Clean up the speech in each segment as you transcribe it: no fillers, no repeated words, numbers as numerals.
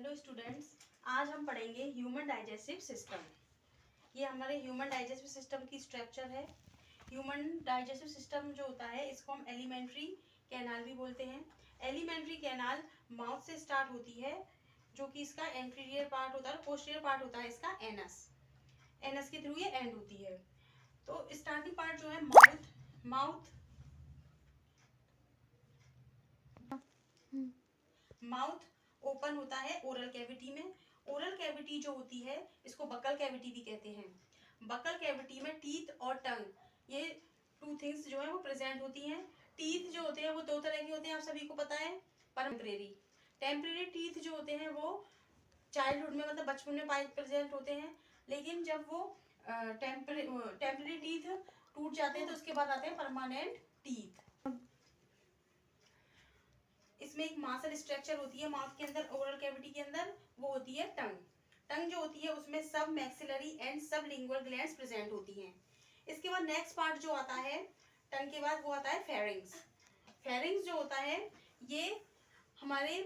Hello students, आज हम पढ़ेंगे ह्यूमन डाइजेस्टिव सिस्टम। ये हमारे ह्यूमन डाइजेस्टिव सिस्टम की स्ट्रक्चर है। ह्यूमन डाइजेस्टिव सिस्टम जो होता है इसको हम एलिमेंट्री कैनाल भी बोलते हैं। एलिमेंट्री कैनाल माउथ से स्टार्ट होती है, जो कि इसका एंटीरियर पार्ट होता है और पोस्टीरियर पार्ट होता है इसका एनस। एनस के थ्रू ये एंड होती है। तो स्टार्टिंग पार्ट जो है माउथ ओपन होता है ओरल कैविटी में। ओरल कैविटी जो होती है इसको बकल कैविटी भी कहते हैं। बकल कैविटी में टीथ और टंग, ये टू थिंग्स जो है वो प्रेजेंट होती हैं। टीथ जो होते हैं वो दो तरह के होते हैं, आप सभी को पता है। टेम्परेरी टीथ जो होते हैं वो चाइल्डहुड में मतलब बचपन में प्रेजेंट होते हैं, लेकिन जब वो टेम्परेरी टीथ टूट जाते हैं तो उसके बाद आते हैं परमानेंट टीथ। इसमें एक मासल स्ट्रक्चर होती है माउथ के अंदर, ओरल कैविटी के अंदर, वो होती है टंग। टंग जो होती है उसमें सब मैक्सिलरी एंड सब लिंगुअल ग्लैंड्स प्रेजेंट होती हैं। इसके बाद नेक्स्ट पार्ट जो आता है टंग के बाद वो आता है फेरिंग्स। फेरिंग्स जो होता है ये हमारे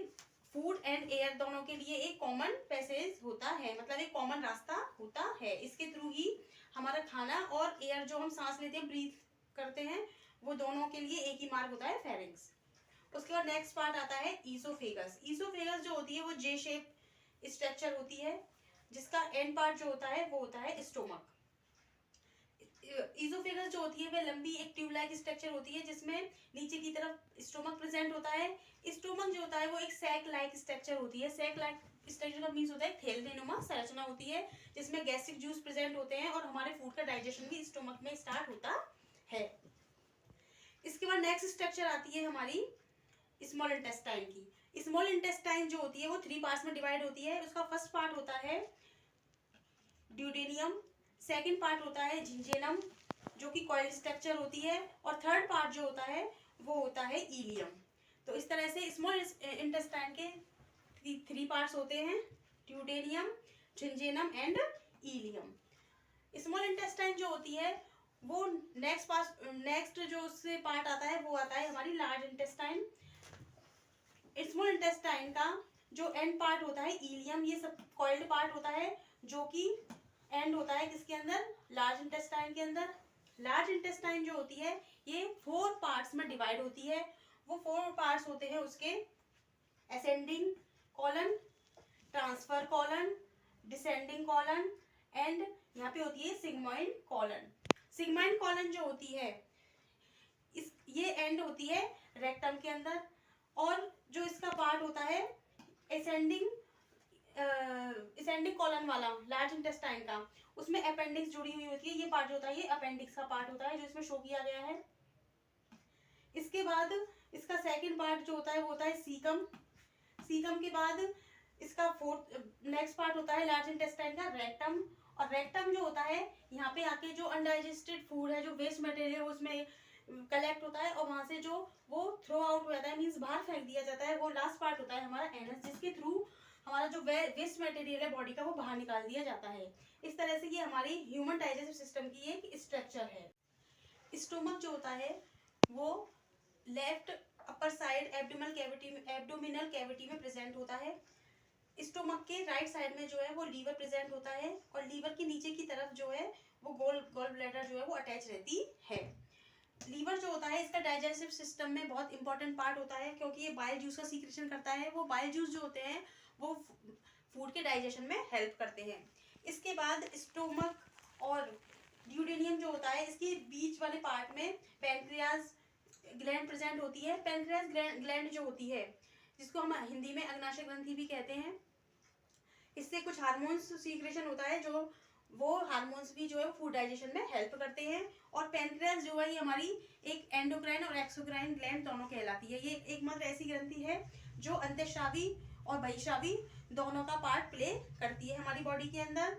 फूड एंड एयर दोनों के लिए एक कॉमन पैसेज होता है, मतलब एक कॉमन रास्ता होता है। इसके थ्रू ही हमारा खाना और एयर जो हम सांस लेते हैं, ब्रीथ करते हैं, वो दोनों के लिए एक ही मार्ग होता है, फेरिंग्स। उसके बाद नेक्स्ट पार्ट आता है ईसोफेगस। ईसोफेगस जो होती है वो जे शेप स्ट्रक्चर होती है, जिसका एंड पार्ट जो होता है वो होता है स्टोमक। ईसोफेगस जो होती है वह लंबी एक ट्यूब लाइक स्ट्रक्चर होती है, जिसमें नीचे की तरफ स्टोमक प्रेजेंट होता है। स्टोमक जो होता है वो एक सैक लाइक स्ट्रक्चर होती है। सैक लाइक स्ट्रक्चर का मीन्स होता है थैलेनुमा संरचना होती है, जिसमें गैस्ट्रिक जूस प्रेजेंट होते हैं और हमारे फूड का डाइजेशन भी स्टोमक में स्टार्ट होता है। इसके बाद नेक्स्ट स्ट्रक्चर आती है हमारी स्मॉल इंटेस्टाइन की। स्मॉल इंटेस्टाइन जो होती है वो 3 पार्ट्स में डिवाइड होती है। उसका फर्स्ट पार्ट होता है ड्यूडेनियम, सेकंड पार्ट होता है जिंजेनम जो कि कॉइल स्ट्रक्चर होती है, और थर्ड पार्ट जो होता है वो होता है इलियम। तो इस तरह से स्मॉल इंटेस्टाइन के 3 पार्ट्स होते हैं, ड्यूडेनियम, जिंजेनम एंड इलियम। स्मॉल इंटेस्टाइन जो होती है वो नेक्स्ट जो उससे पार्ट आता है वो आता है हमारी लार्ज इंटेस्टाइन। स्मॉल इंटेस्टाइन का जो एंड पार्ट होता है इलियम, ये सब कॉइल्ड पार्ट होता है, जो कि एंड होता है किसके अंदर, लार्ज इंटेस्टाइन के अंदर। लार्ज इंटेस्टाइन जो होती है ये 4 पार्ट्स में डिवाइड होती है। वो 4 पार्ट्स होते हैं उसके ascending colon, transfer colon, descending colon and यहाँ पे होती है सिग्मोइड कॉलन। सिग्मोइड कॉलन जो होती है ये एंड होती है रेक्टम के अंदर, और जो इसका पार्ट होता है असेंडिंग कॉलन वाला लार्ज इंटेस्टाइन का, उसमें अपेंडिक्स जुड़ी हुई होती है। ये पार्ट जो होता है ये अपेंडिक्स का पार्ट होता है, जो इसमें शो किया गया है। इसके बाद इसका सेकंड पार्ट जो होता है वो होता है सीकम। सीकम के बाद इसका नेक्स्ट पार्ट होता है लार्ज इंटेस्टाइन का रेक्टम। और रेक्टम जो होता है यहाँ पे आके जो अनडाइजेस्टेड फूड है, जो वेस्ट मटेरियल उसमें कलेक्ट होता है और वहां से जो वो थ्रो आउट हो जाता है, मीन्स बाहर फेंक दिया जाता है। वो लास्ट पार्ट होता है हमारा एनस, जिसके थ्रू हमारा जो वेस्ट मटेरियल है बॉडी का वो बाहर निकाल दिया जाता है। इस तरह से ये हमारी ह्यूमन डाइजेस्टिव सिस्टम की एक स्ट्रक्चर है। स्टोमक जो होता है वो left upper side abdominal cavity में प्रेजेंट होता है। स्टोमक के राइट साइड में जो है वो लीवर प्रेजेंट होता है, और लीवर के नीचे की तरफ जो है वो गॉल ब्लैडर जो है वो अटैच रहती है। लीवर जो होता है इसका डाइजेस्टिव सिस्टम में बहुत इंपॉर्टेंट पार्ट होता है, क्योंकि ये बाइल जूस का सीक्रेशन करता है। वो बाइल जूस जो होते हैं वो फूड के डाइजेशन में हेल्प करते हैं। इसके बाद स्टोमक और ड्यूडेनियम जो होता है इसके बीच वाले पार्ट में पैनक्रियाज ग्लैंड प्रेजेंट होती है। पैनक्रियाज ग्लैंड जो होती है, जिसको हम हिंदी में अग्नाशय ग्रंथि भी कहते हैं, इससे कुछ हार्मोन्स सीक्रेशन होता है, जो वो हार्मोन्स भी जो है फूड डाइजेशन में हेल्प करते हैं। और पैनक्रियाज जो है ये हमारी एक एंडोक्राइन और एक्सोक्राइन ग्लैंड दोनों कहलाती है। ये एकमात्र ऐसी ग्रंथि है जो अंतःस्रावी और बहिस्रावी दोनों का पार्ट प्ले करती है हमारी बॉडी के अंदर।